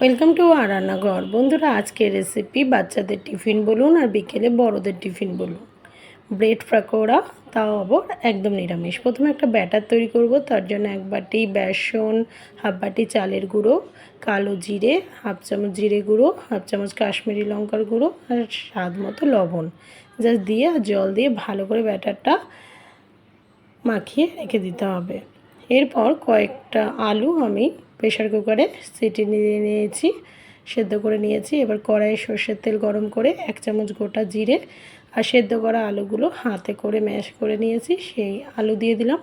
Welcome to আর রান্নাঘর। বন্ধুরা, আজকের রেসিপি বাচ্চাদের টিফিন বলুন আর বিকেলে বড়দের টিফিন বলুন, ব্রেড পাকোড়া, তাও আবার একদম নিরামিষ। প্রথমে একটা ব্যাটার তৈরি করব। তার জন্য 1 বাটি বেসন, হাফ বাটি চালের গুঁড়ো, কালো জিরে, হাফ চামচ জিরে গুঁড়ো, হাফ চামচ কাশ্মীরি লঙ্কার গুঁড়ো আর স্বাদ মতো লবণ জাস্ট দিয়ে আর জল দিয়ে ভালো করে ব্যাটারটা মাখিয়ে রেখে দিতে হবে। এরপর কয়েকটা আলু আমি প্রেশার কুকারে সিটি নিয়েছি, সেদ্ধ করে নিয়েছি। এবার কড়াইয়ে সর্ষের তেল গরম করে 1 চামচ গোটা জিরে আর সেদ্ধ করা আলুগুলো হাতে করে ম্যাশ করে নিয়েছি, সেই আলু দিয়ে দিলাম।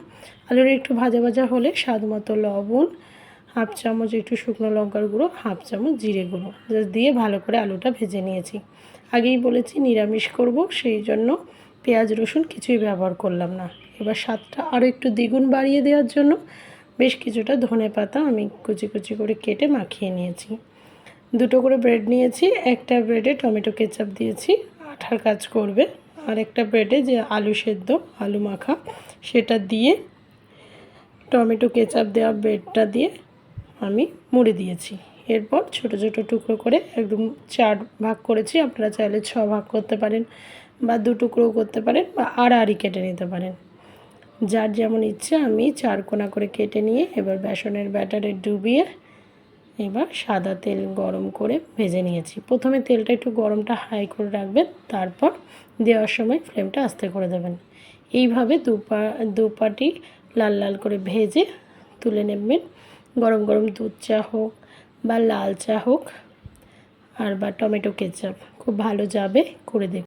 আলুর একটু ভাজা ভাজা হলে স্বাদ মতো লবণ, হাফ চামচ একটু শুকনো লঙ্কার গুঁড়ো, হাফ চামচ জিরে গুঁড়ো জাস্ট দিয়ে ভালো করে আলুটা ভেজে নিয়েছি। আগেই বলেছি নিরামিষ করব, সেই জন্য পেঁয়াজ রসুন কিছুই ব্যবহার করলাম না। এবার স্বাদটা আরও একটু দ্বিগুণ বাড়িয়ে দেওয়ার জন্য বেশ কিছুটা ধনেপাতা আমি কুচি কুচি করে কেটে মাখিয়ে নিয়েছি। 2টো করে ব্রেড নিয়েছি, একটা ব্রেডে টমেটো কেচাপ দিয়েছি, আঠার কাজ করবে। আর একটা ব্রেডে যে আলু সেদ্ধ, আলু মাখা, সেটা দিয়ে টমেটো কেচাপ দেওয়া ব্রেডটা দিয়ে আমি মুড়ে দিয়েছি। এরপর ছোট ছোট টুকরো করে একদম 4 ভাগ করেছি। আপনারা চাইলে 6 ভাগ করতে পারেন বা 2 টুকরোও করতে পারেন বা আড়াআড়ি কেটে নিতে পারেন, যার যেমন ইচ্ছে। আমি 4 কোনা করে কেটে নিয়ে এবার বেসনের ব্যাটারে ডুবিয়ে এবার সাদা তেল গরম করে ভেজে নিয়েছি। প্রথমে তেলটা একটু গরমটা হাই করে রাখবেন, তারপর দেওয়ার সময় ফ্লেমটা আস্তে করে দেবেন। এইভাবে দুপাটি লাল লাল করে ভেজে তুলে নেবেন। গরম গরম দুধ চা হোক বা লাল চা হোক আর বা টমেটো কেচাপ খুব ভালো যাবে, করে দেবেন।